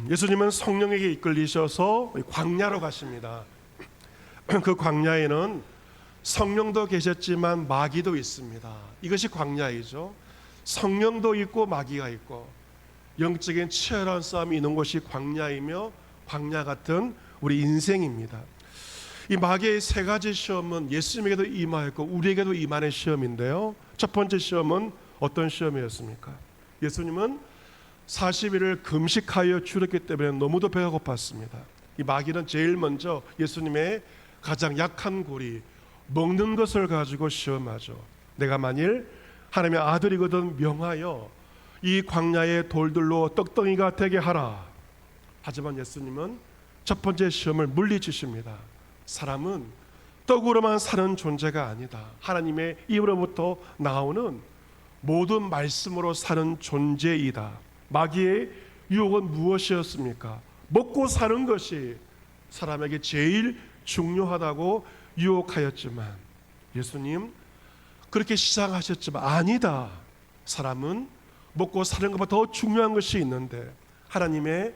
예수님은 성령에게 이끌리셔서 광야로 가십니다. 그 광야에는 성령도 계셨지만 마귀도 있습니다. 이것이 광야이죠. 성령도 있고 마귀가 있고 영적인 치열한 싸움이 있는 곳이 광야이며 광야 같은 우리 인생입니다. 이 마귀의 세 가지 시험은 예수님에게도 임하였고 우리에게도 임하는 시험인데요. 첫 번째 시험은 어떤 시험이었습니까? 예수님은 40일을 금식하여 줄였기 때문에 너무도 배가 고팠습니다. 이 마귀는 제일 먼저 예수님의 가장 약한 고리, 먹는 것을 가지고 시험하죠. 내가 만일 하나님의 아들이거든 명하여 이 광야의 돌들로 떡덩이가 되게 하라. 하지만 예수님은 첫 번째 시험을 물리치십니다. 사람은 떡으로만 사는 존재가 아니다. 하나님의 입으로부터 나오는 모든 말씀으로 사는 존재이다. 마귀의 유혹은 무엇이었습니까? 먹고 사는 것이 사람에게 제일 중요하다고 유혹하였지만 예수님 그렇게 시작하셨지만 아니다. 사람은 먹고 사는 것보다 더 중요한 것이 있는데 하나님의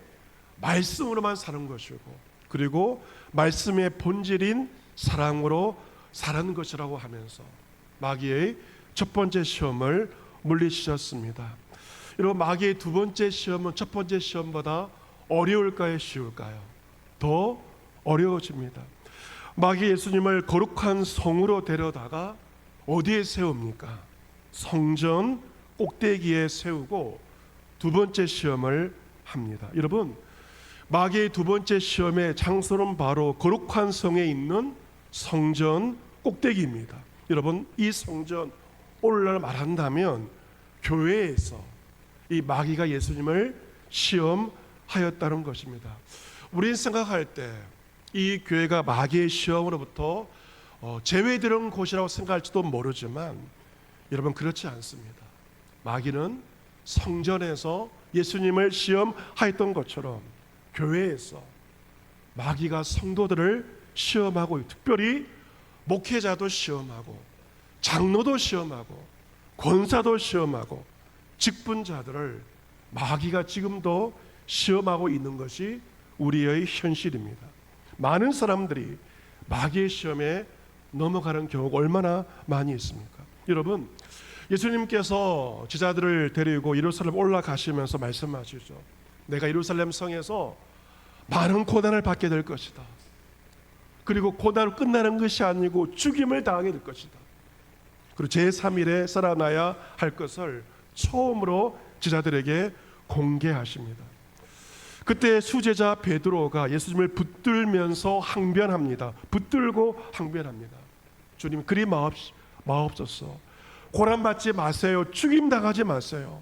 말씀으로만 사는 것이고 그리고 말씀의 본질인 사랑으로 사는 것이라고 하면서 마귀의 첫 번째 시험을 물리치셨습니다. 여러분, 마귀의 두 번째 시험은 첫 번째 시험보다 어려울까요? 쉬울까요? 더 어려워집니다. 마귀 예수님을 거룩한 성으로 데려다가 어디에 세웁니까? 성전 꼭대기에 세우고 두 번째 시험을 합니다. 여러분, 마귀의 두 번째 시험의 장소는 바로 거룩한 성에 있는 성전 꼭대기입니다. 여러분, 이 성전 오늘날 말한다면 교회에서 이 마귀가 예수님을 시험하였다는 것입니다. 우리는 생각할 때 이 교회가 마귀의 시험으로부터 제외되는 곳이라고 생각할지도 모르지만 여러분, 그렇지 않습니다. 마귀는 성전에서 예수님을 시험하였던 것처럼 교회에서 마귀가 성도들을 시험하고, 특별히 목회자도 시험하고 장로도 시험하고 권사도 시험하고 직분자들을 마귀가 지금도 시험하고 있는 것이 우리의 현실입니다. 많은 사람들이 마귀의 시험에 넘어가는 경우가 얼마나 많이 있습니까? 여러분, 예수님께서 제자들을 데리고 예루살렘 올라가시면서 말씀하시죠. 내가 예루살렘 성에서 많은 고난을 받게 될 것이다. 그리고 고난으로 끝나는 것이 아니고 죽임을 당하게 될 것이다. 그리고 제3일에 살아나야 할 것을 처음으로 제자들에게 공개하십니다. 그때 수제자 베드로가 예수님을 붙들면서 항변합니다. 붙들고 항변합니다. 주님, 그리 마옵소서. 고난받지 마세요. 죽임당하지 마세요.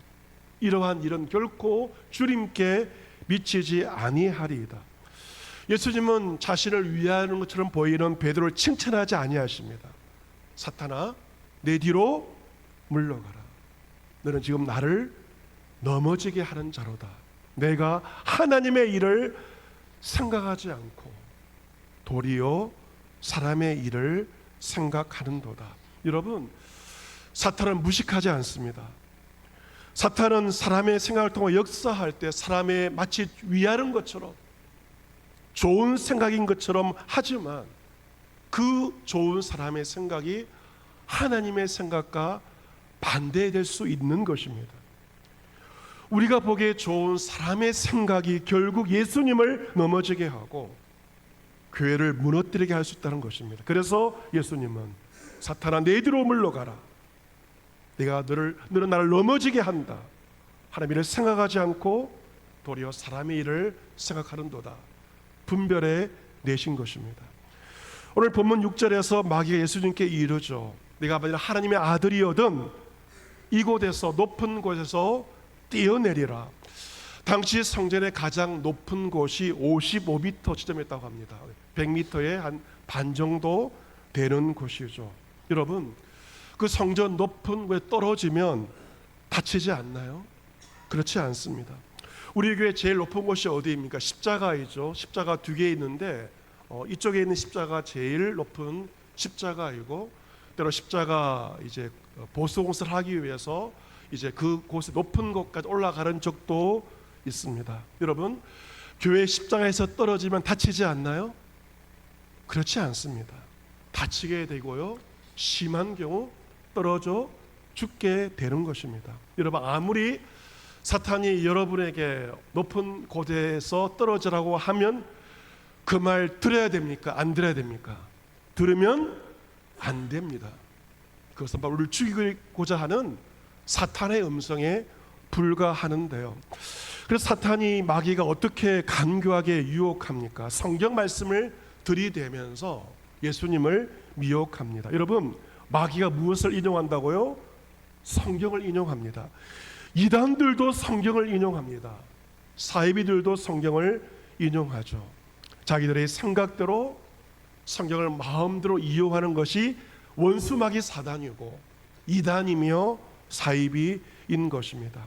이러한 일은 결코 주님께 미치지 아니하리이다. 예수님은 자신을 위하는 것처럼 보이는 베드로를 칭찬하지 아니하십니다. 사탄아, 내 뒤로 물러가라. 너는 지금 나를 넘어지게 하는 자로다. 내가 하나님의 일을 생각하지 않고 도리어 사람의 일을 생각하는도다. 여러분, 사탄은 무식하지 않습니다. 사탄은 사람의 생각을 통해 역사할 때 사람의 마치 위하는 것처럼 좋은 생각인 것처럼 하지만 그 좋은 사람의 생각이 하나님의 생각과 반대될 수 있는 것입니다. 우리가 보기에 좋은 사람의 생각이 결국 예수님을 넘어지게 하고 교회를 무너뜨리게 할 수 있다는 것입니다. 그래서 예수님은 사탄아, 내 뒤로 물러가라. 너는 나를 넘어지게 한다. 하나님의 일을 생각하지 않고 도리어 사람의 일을 생각하는도다. 분별해 내신 것입니다. 오늘 본문 6절에서 마귀가 예수님께 이르죠. 내가 만일 하나님의 아들이거든 이곳에서 높은 곳에서 뛰어내리라. 당시 성전의 가장 높은 곳이 55m 지점이었다고 합니다. 100m의 한 반 정도 되는 곳이죠. 여러분, 그 성전 높은 곳에 떨어지면 다치지 않나요? 그렇지 않습니다. 우리 교회 제일 높은 곳이 어디입니까? 십자가이죠. 십자가 두 개 있는데 이쪽에 있는 십자가 제일 높은 십자가이고, 때로 십자가 이제 보수 공사를 하기 위해서 이제 그 곳에 높은 곳까지 올라가는 적도 있습니다. 여러분, 교회 십자가에서 떨어지면 다치지 않나요? 그렇지 않습니다. 다치게 되고요, 심한 경우 떨어져 죽게 되는 것입니다. 여러분, 아무리 사탄이 여러분에게 높은 곳에서 떨어지라고 하면 그 말 들어야 됩니까? 안 들어야 됩니까? 들으면 안 됩니다. 그것은 바로 우리를 죽이고자 하는 사탄의 음성에 불과하는데요. 그래서 사탄이, 마귀가 어떻게 간교하게 유혹합니까? 성경 말씀을 들이대면서 예수님을 미혹합니다. 여러분, 마귀가 무엇을 인용한다고요? 성경을 인용합니다. 이단들도 성경을 인용합니다. 사이비들도 성경을 인용하죠. 자기들의 생각대로 성경을 마음대로 이용하는 것이 원수마귀 사단이고 이단이며 사이비인 것입니다.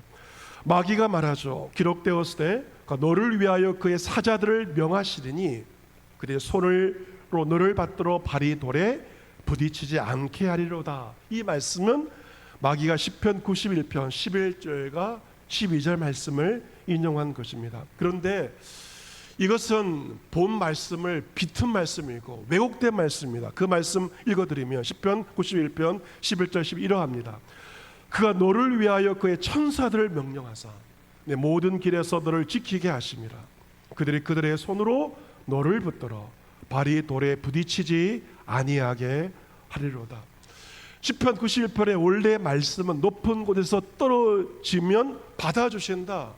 마귀가 말하죠. 기록되었을 때 너를 위하여 그의 사자들을 명하시리니 그의 손으로 너를 받들어 발이 돌에 부딪히지 않게 하리로다. 이 말씀은 마귀가 시편 91편 11절과 12절 말씀을 인용한 것입니다. 그런데 이것은 본 말씀을 비튼 말씀이고 왜곡된 말씀입니다. 그 말씀 읽어드리면 시편 91편 11절 12 이러합니다. 그가 너를 위하여 그의 천사들을 명령하사 내 모든 길에서 너를 지키게 하심이라. 그들이 그들의 손으로 너를 붙들어 발이 돌에 부딪히지 아니하게 하리로다. 시편 91편의 원래 말씀은 높은 곳에서 떨어지면 받아주신다,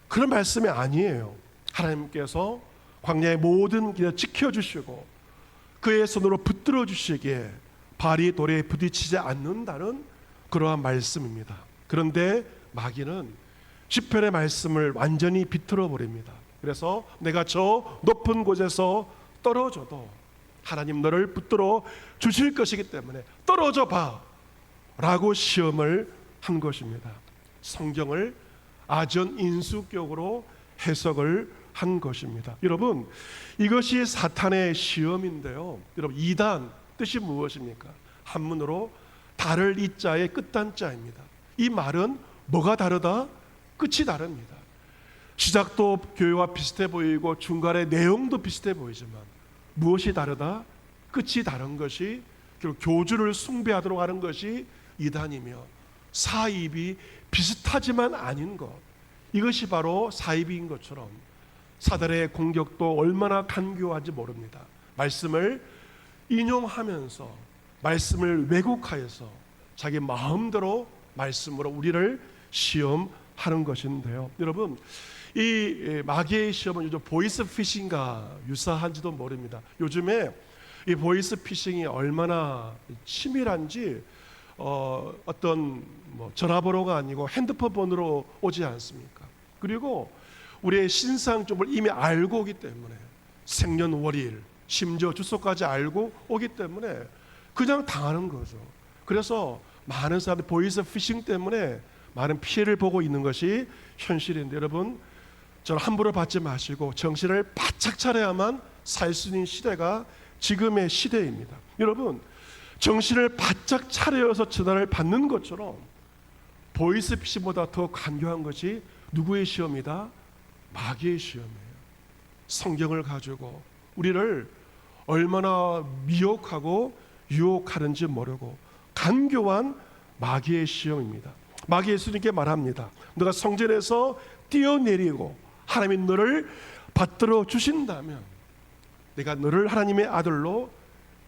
그런 말씀이 아니에요. 하나님께서 광야의 모든 길을 지켜주시고 그의 손으로 붙들어 주시기에 발이 돌에 부딪히지 않는다는 그러한 말씀입니다. 그런데 마귀는 시편의 말씀을 완전히 비틀어 버립니다. 그래서 내가 저 높은 곳에서 떨어져도 하나님 너를 붙들어 주실 것이기 때문에 떨어져 봐 라고 시험을 한 것입니다. 성경을 아전인수격으로 해석을 한 것입니다. 여러분, 이것이 사탄의 시험인데요. 여러분, 이단 뜻이 무엇입니까? 한문으로 다를 이자의 끝단자입니다. 이 말은 뭐가 다르다? 끝이 다릅니다. 시작도 교회와 비슷해 보이고 중간에 내용도 비슷해 보이지만 무엇이 다르다? 끝이 다른 것이 결국 교주를 숭배하도록 하는 것이 이단이며 사입이 비슷하지만 아닌 것, 이것이 바로 사입인 것처럼 사단의 공격도 얼마나 간교한지 모릅니다. 말씀을 인용하면서 말씀을 왜곡하여서 자기 마음대로 말씀으로 우리를 시험하는 것인데요. 여러분, 이 마귀의 시험은 요즘 보이스 피싱과 유사한지도 모릅니다. 요즘에 이 보이스 피싱이 얼마나 치밀한지 어떤 전화번호가 아니고 핸드폰 번호로 오지 않습니까? 그리고 우리의 신상정보를 이미 알고 오기 때문에 생년월일 심지어 주소까지 알고 오기 때문에 그냥 당하는 거죠. 그래서 많은 사람들이 보이스 피싱 때문에 많은 피해를 보고 있는 것이 현실인데, 여러분, 저는 함부로 받지 마시고 정신을 바짝 차려야만 살 수 있는 시대가 지금의 시대입니다. 여러분, 정신을 바짝 차려서 전화를 받는 것처럼 보이스 피싱보다 더 간교한 것이 누구의 시험이다? 마귀의 시험이에요. 성경을 가지고 우리를 얼마나 미혹하고 유혹하는지 모르고 간교한 마귀의 시험입니다. 마귀 예수님께 말합니다. 너가 성전에서 뛰어내리고 하나님이 너를 받들어 주신다면 내가 너를 하나님의 아들로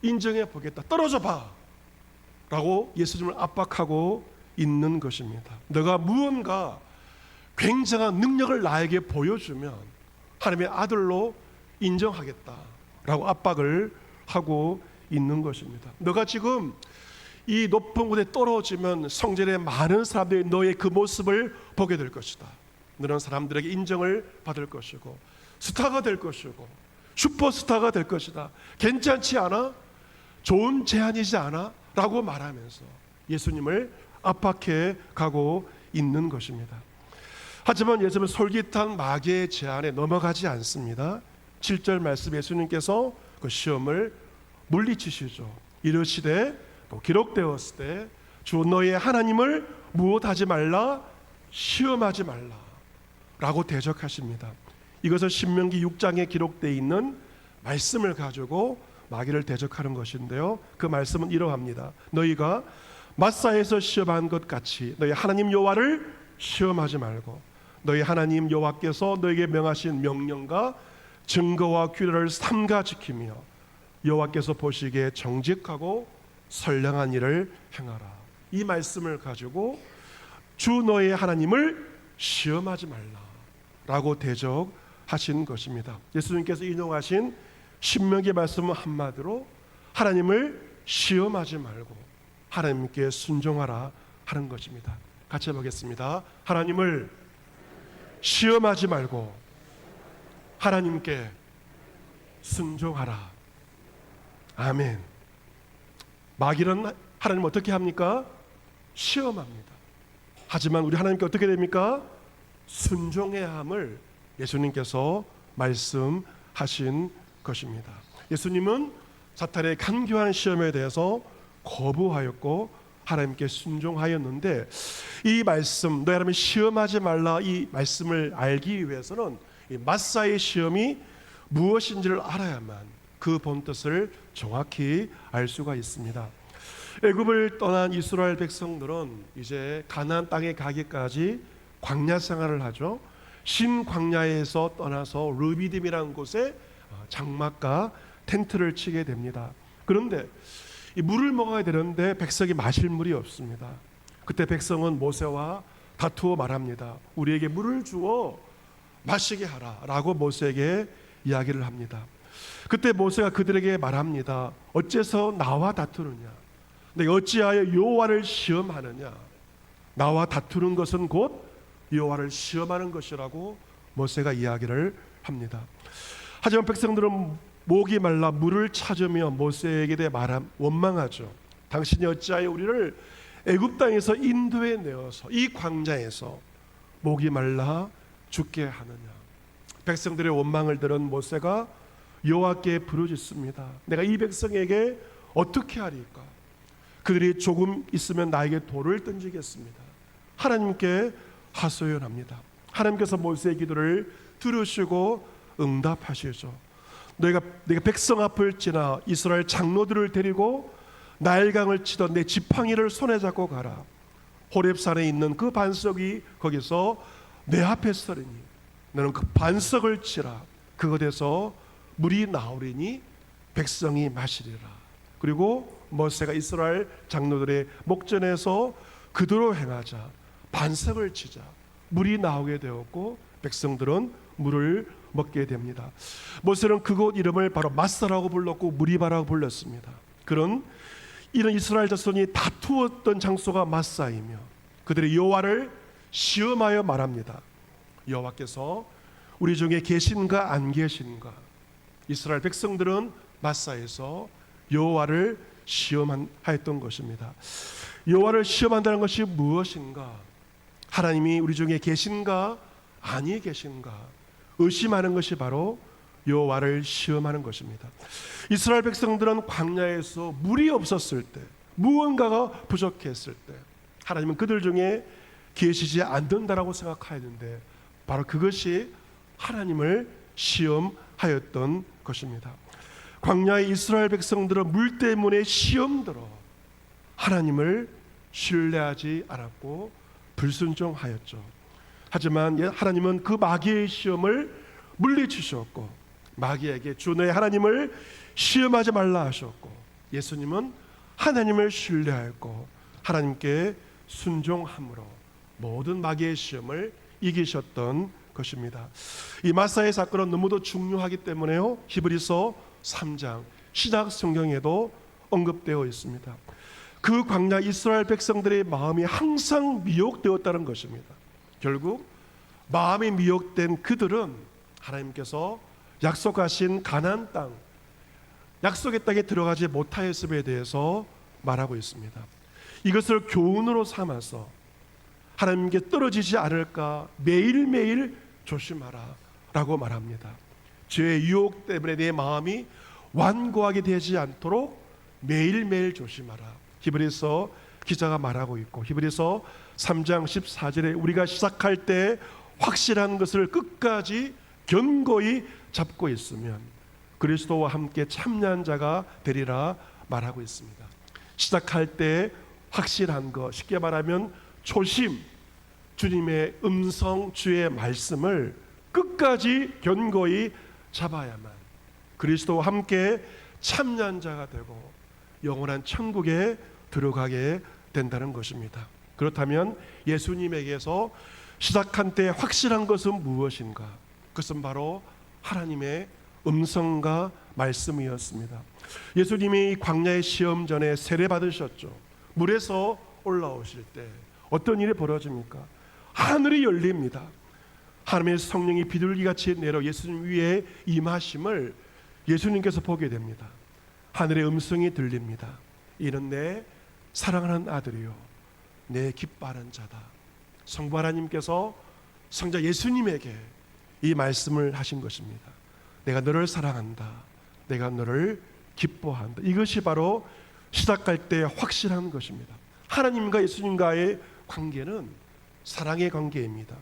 인정해 보겠다. 떨어져 봐 라고 예수님을 압박하고 있는 것입니다. 너가 무언가 굉장한 능력을 나에게 보여주면 하나님의 아들로 인정하겠다라고 압박을 하고 있는 것입니다. 너가 지금 이 높은 곳에 떨어지면 성전의 많은 사람들이 너의 그 모습을 보게 될 것이다. 너는 사람들에게 인정을 받을 것이고 스타가 될 것이고 슈퍼스타가 될 것이다. 괜찮지 않아? 좋은 제안이지 않아? 라고 말하면서 예수님을 압박해 가고 있는 것입니다. 하지만 예수님은 솔깃한 마귀의 제안에 넘어가지 않습니다. 7절 말씀, 예수님께서 그 시험을 물리치시죠. 이르시되 또 기록되었을 때 주 너의 하나님을 무엇하지 말라? 시험하지 말라 라고 대적하십니다. 이것은 신명기 6장에 기록되어 있는 말씀을 가지고 마귀를 대적하는 것인데요, 그 말씀은 이러합니다. 너희가 마사에서 시험한 것 같이 너희 하나님 여호와를 시험하지 말고 너희 하나님 여호와께서 너희에게 명하신 명령과 증거와 규례를 삼가 지키며 여호와께서 보시기에 정직하고 선량한 일을 행하라. 이 말씀을 가지고 주 너의 하나님을 시험하지 말라라고 대적하신 것입니다. 예수님께서 인용하신 신명기 말씀은 한마디로 하나님을 시험하지 말고 하나님께 순종하라 하는 것입니다. 같이 해보겠습니다. 하나님을 시험하지 말고 하나님께 순종하라. 아멘. 마귀는 하나님 어떻게 합니까? 시험합니다. 하지만 우리 하나님께 어떻게 됩니까? 순종해야 함을 예수님께서 말씀하신 것입니다. 예수님은 사탄의 간교한 시험에 대해서 거부하였고 하나님께 순종하였는데, 이 말씀 너희 하나님을 시험하지 말라, 이 말씀을 알기 위해서는 이 마사의 시험이 무엇인지를 알아야만 그 본뜻을 정확히 알 수가 있습니다. 애굽을 떠난 이스라엘 백성들은 이제 가나안 땅에 가기까지 광야 생활을 하죠. 신광야에서 떠나서 르비딤이라는 곳에 장막과 텐트를 치게 됩니다. 그런데 이 물을 먹어야 되는데 백성이 마실 물이 없습니다. 그때 백성은 모세와 다투어 말합니다. 우리에게 물을 주어 마시게 하라 라고 모세에게 이야기를 합니다. 그때 모세가 그들에게 말합니다. 어째서 나와 다투느냐? 내가 어찌하여 여호와를 시험하느냐? 나와 다투는 것은 곧 여호와를 시험하는 것이라고 모세가 이야기를 합니다. 하지만 백성들은 목이 말라 물을 찾으며 모세에게 대해 원망하죠. 당신이 어찌하여 우리를 애굽 땅에서 인도해 내어서 이 광야에서 목이 말라 죽게 하느냐? 백성들의 원망을 들은 모세가 여호와께 부르짖습니다. 내가 이 백성에게 어떻게 하리까? 그들이 조금 있으면 나에게 돌을 던지겠습니다. 하나님께 하소연합니다. 하나님께서 모세의 기도를 들으시고 응답하시죠. 내가 백성 앞을 지나 이스라엘 장로들을 데리고 나일강을 치던 내 지팡이를 손에 잡고 가라. 호렙산에 있는 그 반석이 거기서 내 앞에 서리니 너는 그 반석을 치라. 그것에서 물이 나오리니 백성이 마시리라. 그리고 모세가 이스라엘 장로들의 목전에서 그대로 행하자 반석을 치자 물이 나오게 되었고 백성들은 물을 먹게 됩니다. 모세는 그곳 이름을 바로 마사라고 불렀고 무리바라고 불렀습니다. 그런 이런 이스라엘 자손이 다투었던 장소가 마사이며 그들이 여호와를 시험하여 말합니다. 여호와께서 우리 중에 계신가 안 계신가? 이스라엘 백성들은 마사에서 여호와를 시험하였던 것입니다. 여호와를 시험한다는 것이 무엇인가? 하나님이 우리 중에 계신가 아니 계신가 의심하는 것이 바로 여호와를 시험하는 것입니다. 이스라엘 백성들은 광야에서 물이 없었을 때, 무언가가 부족했을 때 하나님은 그들 중에 계시지 않는다라고 생각하였는데 바로 그것이 하나님을 시험하였던 것입니다. 광야의 이스라엘 백성들은 물 때문에 시험들어 하나님을 신뢰하지 않았고 불순종하였죠. 하지만 하나님은 그 마귀의 시험을 물리치셨고 마귀에게 주 너의 하나님을 시험하지 말라 하셨고 예수님은 하나님을 신뢰하였고 하나님께 순종함으로 모든 마귀의 시험을 이기셨던 것입니다. 이 마사의 사건은 너무도 중요하기 때문에요. 히브리서 3장 시작 성경에도 언급되어 있습니다. 그 광야 이스라엘 백성들의 마음이 항상 미혹되었다는 것입니다. 결국 마음이 미혹된 그들은 하나님께서 약속하신 가나안 땅, 약속의 땅에 들어가지 못하였음에 대해서 말하고 있습니다. 이것을 교훈으로 삼아서 하나님께 떨어지지 않을까 매일매일 조심하라 라고 말합니다. 죄의 유혹 때문에 내 마음이 완고하게 되지 않도록 매일매일 조심하라. 히브리서 기자가 말하고 있고 히브리서 3장 14절에 우리가 시작할 때 확실한 것을 끝까지 견고히 잡고 있으면 그리스도와 함께 참여한 자가 되리라 말하고 있습니다. 시작할 때 확실한 것, 쉽게 말하면 초심, 주님의 음성, 주의 말씀을 끝까지 견고히 잡아야만 그리스도와 함께 참여한 자가 되고 영원한 천국에 들어가게 된다는 것입니다. 그렇다면 예수님에게서 시작한 때 확실한 것은 무엇인가? 그것은 바로 하나님의 음성과 말씀이었습니다. 예수님이 광야의 시험 전에 세례 받으셨죠. 물에서 올라오실 때 어떤 일이 벌어집니까? 하늘이 열립니다. 하나님의 성령이 비둘기같이 내려 예수님 위에 임하심을 예수님께서 보게 됩니다. 하늘의 음성이 들립니다. 이는 내 사랑하는 아들이요 내 기뻐하는 자다. 성부 하나님께서 성자 예수님에게 이 말씀을 하신 것입니다. 내가 너를 사랑한다. 내가 너를 기뻐한다. 이것이 바로 시작할 때 확실한 것입니다. 하나님과 예수님과의 관계는 사랑의 관계입니다.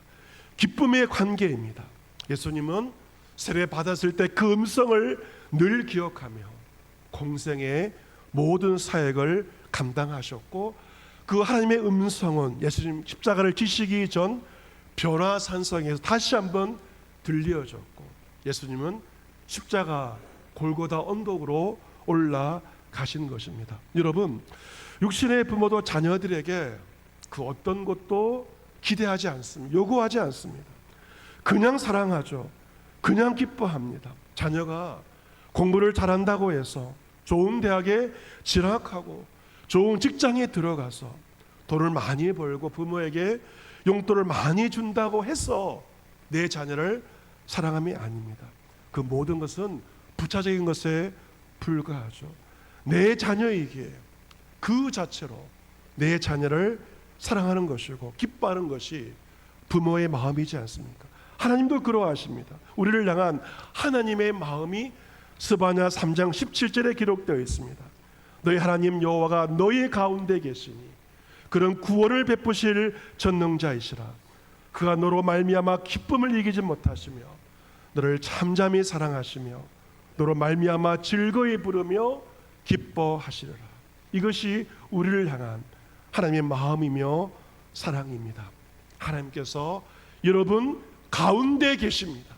기쁨의 관계입니다. 예수님은 세례 받았을 때 그 음성을 늘 기억하며 공생의 모든 사역을 감당하셨고 그 하나님의 음성은 예수님 십자가를 지시기 전 변화산성에서 다시 한번 들려졌고 예수님은 십자가 골고다 언덕으로 올라가신 것입니다. 여러분, 육신의 부모도 자녀들에게 그 어떤 것도 기대하지 않습니다. 요구하지 않습니다. 그냥 사랑하죠. 그냥 기뻐합니다. 자녀가 공부를 잘한다고 해서 좋은 대학에 진학하고 좋은 직장에 들어가서 돈을 많이 벌고 부모에게 용돈을 많이 준다고 해서 내 자녀를 사랑함이 아닙니다. 그 모든 것은 부차적인 것에 불과하죠. 내 자녀에게 그 자체로 내 자녀를 사랑하는 것이고 기뻐하는 것이 부모의 마음이지 않습니까? 하나님도 그러하십니다. 우리를 향한 하나님의 마음이 스바냐 3장 17절에 기록되어 있습니다. 너희 하나님 여호와가 너희 가운데 계시니 그런 구원을 베푸실 전능자이시라. 그가 너로 말미암아 기쁨을 이기지 못하시며 너를 잠잠히 사랑하시며 너로 말미암아 즐거이 부르며 기뻐하시리라. 이것이 우리를 향한 하나님의 마음이며 사랑입니다. 하나님께서 여러분 가운데 계십니다.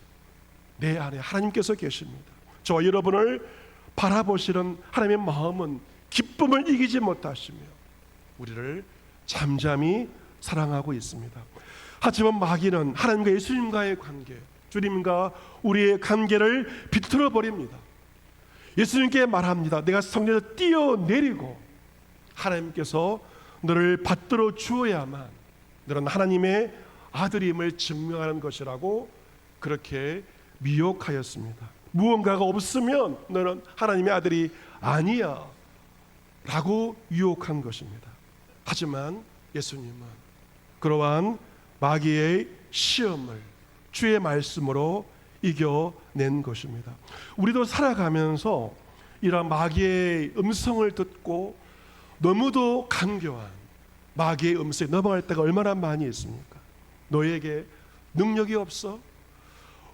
내 안에 하나님께서 계십니다. 저와 여러분을 바라보시는 하나님의 마음은 기쁨을 이기지 못하시며 우리를 잠잠히 사랑하고 있습니다. 하지만 마귀는 하나님과 예수님과의 관계, 주님과 우리의 관계를 비틀어 버립니다. 예수님께 말합니다. 내가 성령에서 뛰어내리고 하나님께서 너를 받들어 주어야만 너는 하나님의 아들임을 증명하는 것이라고 그렇게 미혹하였습니다. 무언가가 없으면 너는 하나님의 아들이 아니야 라고 유혹한 것입니다. 하지만 예수님은 그러한 마귀의 시험을 주의 말씀으로 이겨낸 것입니다. 우리도 살아가면서 이런 마귀의 음성을 듣고 너무도 간교한 마귀의 음성에 넘어갈 때가 얼마나 많이 있습니까? 너에게 능력이 없어?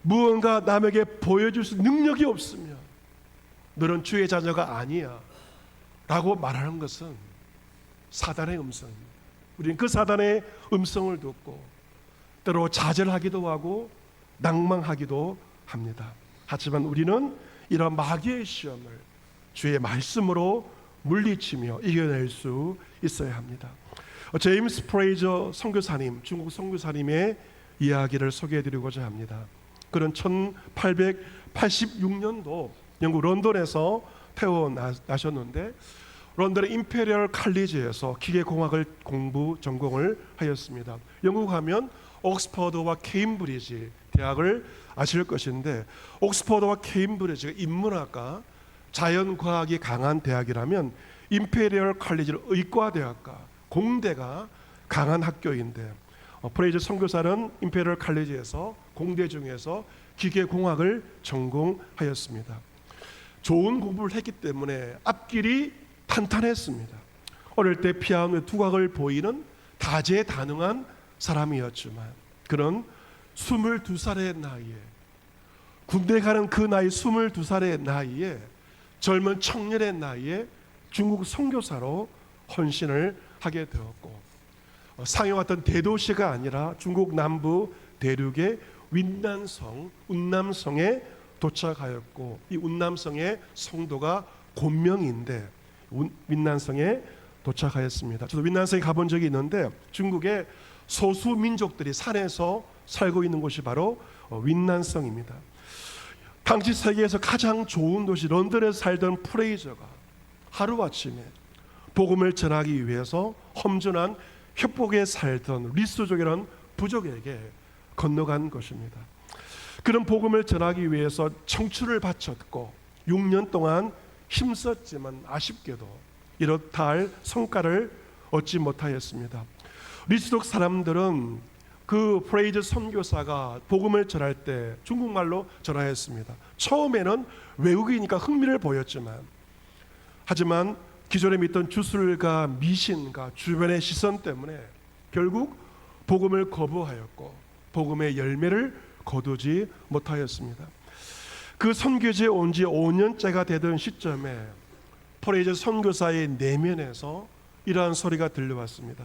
무언가 남에게 보여줄 수 능력이 없으면 너는 주의 자녀가 아니야 라고 말하는 것은 사단의 음성입니다. 우리는 그 사단의 음성을 듣고 때로 좌절하기도 하고 낭망하기도 합니다. 하지만 우리는 이런 마귀의 시험을 주의 말씀으로 물리치며 이겨낼 수 있어야 합니다. 제임스 프레이저 선교사님, 중국 선교사님의 이야기를 소개해드리고자 합니다. 그는 1886년도 영국 런던에서 태어나셨는데 런던의 임페리얼 칼리지에서 기계공학을 전공을 하였습니다. 영국 가면 옥스퍼드와 케임브리지 대학을 아실 것인데 옥스퍼드와 케임브리지가 인문학과 자연과학이 강한 대학이라면 임페리얼 칼리지는 의과대학과 공대가 강한 학교인데 프레이저 선교사는 임페리얼 칼리지에서 공대 중에서 기계공학을 전공하였습니다. 좋은 공부를 했기 때문에 앞길이 탄탄했습니다. 어릴 때 피아노의 두각을 보이는 다재다능한 사람이었지만 그는 22살의 나이에, 군대 가는 그 나이 22살의 나이에, 젊은 청년의 나이에 중국 선교사로 헌신을 하게 되었고, 상해왔던 대도시가 아니라 중국 남부 대륙의 윈난성, 운남성에 도착하였고, 이 운남성의 성도가 곤명인데 윈난성에 도착하였습니다. 저도 윈난성에 가본 적이 있는데 중국의 소수 민족들이 산에서 살고 있는 곳이 바로 윈난성입니다. 당시 세계에서 가장 좋은 도시 런던에서 살던 프레이저가 하루아침에 복음을 전하기 위해서 험준한 협곡에 살던 리스족이라는 부족에게 건너간 것입니다. 그런 복음을 전하기 위해서 청춘을 바쳤고 6년 동안 힘썼지만 아쉽게도 이렇다 할 성과를 얻지 못하였습니다. 리스족 사람들은 그 프레이즈 선교사가 복음을 전할 때 중국말로 전하였습니다. 처음에는 외국이니까 흥미를 보였지만, 하지만 기존에 믿던 주술과 미신과 주변의 시선 때문에 결국 복음을 거부하였고 복음의 열매를 거두지 못하였습니다. 그 선교지에 온 지 5년째가 되던 시점에 프레이즈 선교사의 내면에서 이러한 소리가 들려왔습니다.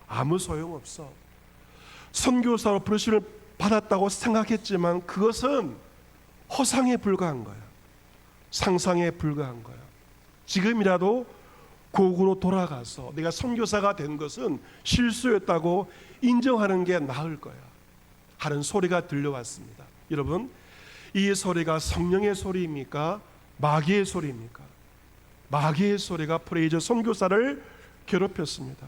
아무 소용없어. 선교사로 부르심을 받았다고 생각했지만 그것은 허상에 불과한 거야. 상상에 불과한 거야. 지금이라도 고국으로 돌아가서 내가 선교사가 된 것은 실수였다고 인정하는 게 나을 거야 하는 소리가 들려왔습니다. 여러분, 이 소리가 성령의 소리입니까? 마귀의 소리입니까? 마귀의 소리가 프레이저 선교사를 괴롭혔습니다.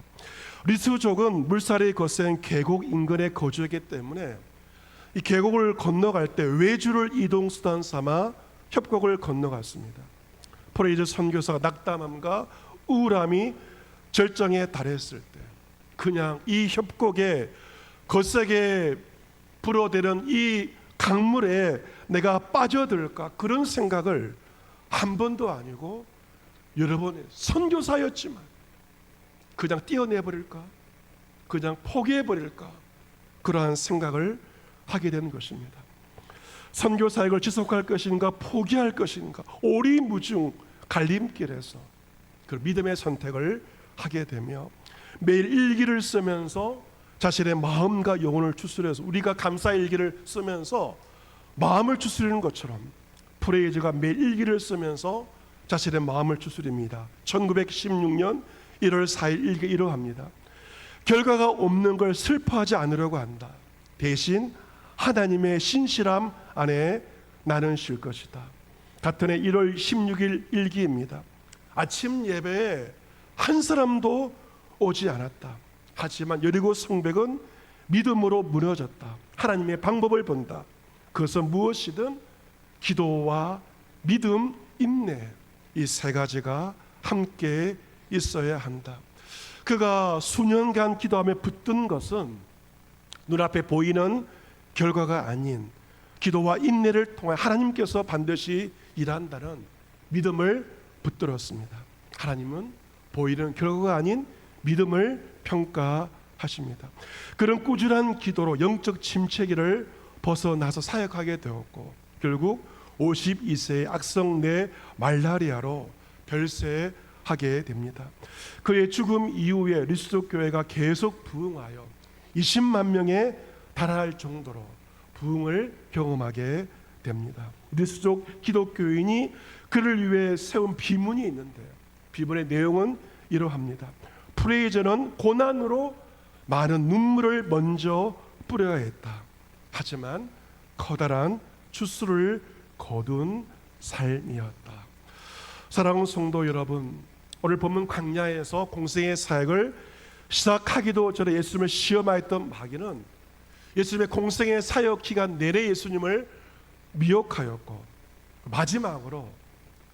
리스족은 물살이 거센 계곡 인근에 거주했기 때문에 이 계곡을 건너갈 때 외주를 이동수단 삼아 협곡을 건너갔습니다. 프레이저 선교사가 낙담함과 우울함이 절정에 달했을 때 그냥 이 협곡에 거세게 불어대는 이 강물에 내가 빠져들까, 그런 생각을 한 번도 아니고 여러 번, 선교사였지만 그냥 떼어내버릴까, 그냥 포기해버릴까, 그러한 생각을 하게 된 것입니다. 선교 사역을 지속할 것인가 포기할 것인가 오리무중 갈림길에서 그 믿음의 선택을 하게 되며 매일 일기를 쓰면서 자신의 마음과 영혼을 추스려서, 우리가 감사 일기를 쓰면서 마음을 추스리는 것처럼 프레이즈가 매일 일기를 쓰면서 자신의 마음을 추스립니다. 1916년 1월 4일 일기 이러합니다. 결과가 없는 걸 슬퍼하지 않으려고 한다. 대신 하나님의 신실함 안에 나는 쉴 것이다. 같은 해 1월 16일 일기입니다. 아침 예배에 한 사람도 오지 않았다. 하지만 여리고 성벽은 믿음으로 무너졌다. 하나님의 방법을 본다. 그것은 무엇이든 기도와 믿음, 인내, 이 세 가지가 함께 있어야 한다. 그가 수년간 기도하며 붙든 것은 눈앞에 보이는 결과가 아닌 기도와 인내를 통해 하나님께서 반드시 일한다는 믿음을 붙들었습니다. 하나님은 보이는 결과가 아닌 믿음을 평가하십니다. 그런 꾸준한 기도로 영적 침체기를 벗어나서 사역하게 되었고 결국 52세의 악성 내 말라리아로 별세하게 됩니다. 그의 죽음 이후에 리스족 교회가 계속 부흥하여 20만 명에 달할 정도로 부흥을 경험하게 됩니다. 리스족 기독교인이 그를 위해 세운 비문이 있는데 비문의 내용은 이러합니다. 프레이저는 고난으로 많은 눈물을 먼저 뿌려야 했다. 하지만 커다란 추수를 거둔 삶이었다. 사랑하는 성도 여러분, 오늘 본문 광야에서 공생의 사역을 시작하기도 전에 예수님을 시험하였던 마귀는 예수님의 공생의 사역 기간 내내 예수님을 미혹하였고 마지막으로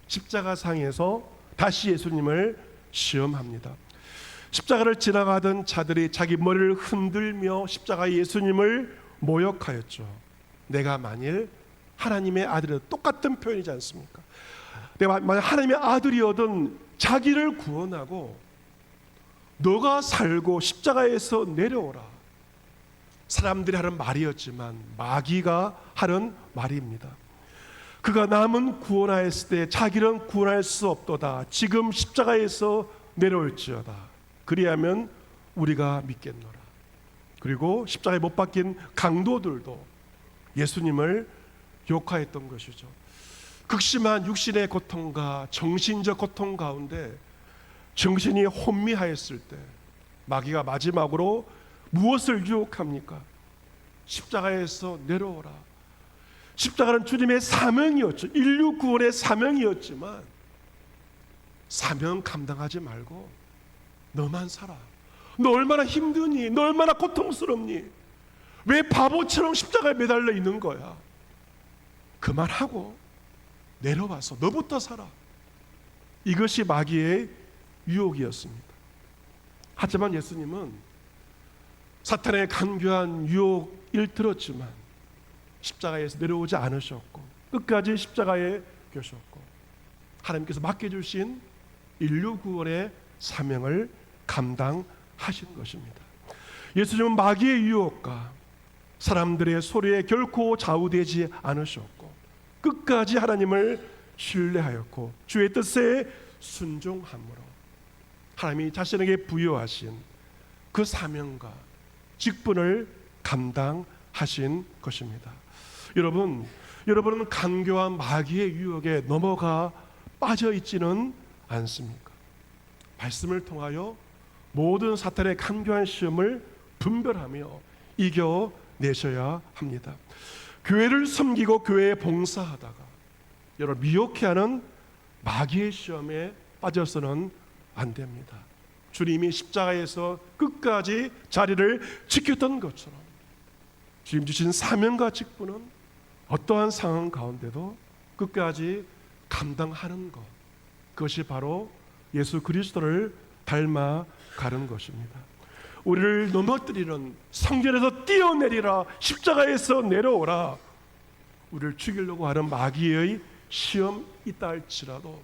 십자가상에서 다시 예수님을 시험합니다. 십자가를 지나가던 자들이 자기 머리를 흔들며 십자가 예수님을 모욕하였죠. 내가 만일 하나님의 아들이어도 똑같은 표현이지 않습니까? 내가 만약 하나님의 아들이어든 자기를 구원하고 너가 살고 십자가에서 내려오라. 사람들이 하는 말이었지만 마귀가 하는 말입니다. 그가 남은 구원하였을 때 자기는 구원할 수 없도다. 지금 십자가에서 내려올지어다. 그리하면 우리가 믿겠노라. 그리고 십자가에 못 박힌 강도들도 예수님을 욕하였던 것이죠. 극심한 육신의 고통과 정신적 고통 가운데 정신이 혼미하였을 때 마귀가 마지막으로 무엇을 유혹합니까? 십자가에서 내려오라. 십자가는 주님의 사명이었죠. 인류 구원의 사명이었지만 사명 감당하지 말고 너만 살아. 너 얼마나 힘드니? 너 얼마나 고통스럽니? 왜 바보처럼 십자가에 매달려 있는 거야? 그만하고 내려와서 너부터 살아. 이것이 마귀의 유혹이었습니다. 하지만 예수님은 사탄의 간교한 유혹을 들었지만 십자가에서 내려오지 않으셨고 끝까지 십자가에 계셨고 하나님께서 맡겨주신 인류 구원의 사명을 감당하신 것입니다. 예수님은 마귀의 유혹과 사람들의 소리에 결코 좌우되지 않으셨고 끝까지 하나님을 신뢰하였고 주의 뜻에 순종함으로 하나님이 자신에게 부여하신 그 사명과 직분을 감당하신 것입니다. 여러분은 간교한 마귀의 유혹에 넘어가 빠져 있지는 않습니까? 말씀을 통하여 모든 사탄의 간교한 시험을 분별하며 이겨내셔야 합니다. 교회를 섬기고 교회에 봉사하다가 여러분 미혹해하는 마귀의 시험에 빠져서는 안 됩니다. 주님이 십자가에서 끝까지 자리를 지켰던 것처럼 주님 주신 사명과 직분은 어떠한 상황 가운데도 끝까지 감당하는 것, 그것이 바로 예수 그리스도를 닮아가는 것입니다. 우리를 넘어뜨리는 성전에서 뛰어내리라, 십자가에서 내려오라, 우리를 죽이려고 하는 마귀의 시험 있다 할지라도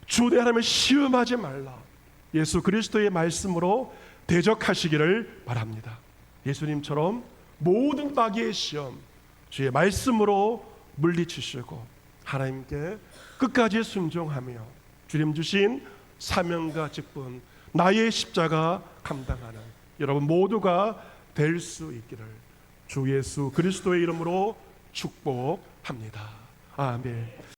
주 내 하나님을 시험하지 말라, 예수 그리스도의 말씀으로 대적하시기를 바랍니다. 예수님처럼 모든 마귀의 시험 주의 말씀으로 물리치시고 하나님께 끝까지 순종하며 주님 주신 사명과 직분, 나의 십자가 감당하는 여러분 모두가 될 수 있기를 주 예수 그리스도의 이름으로 축복합니다. 아멘.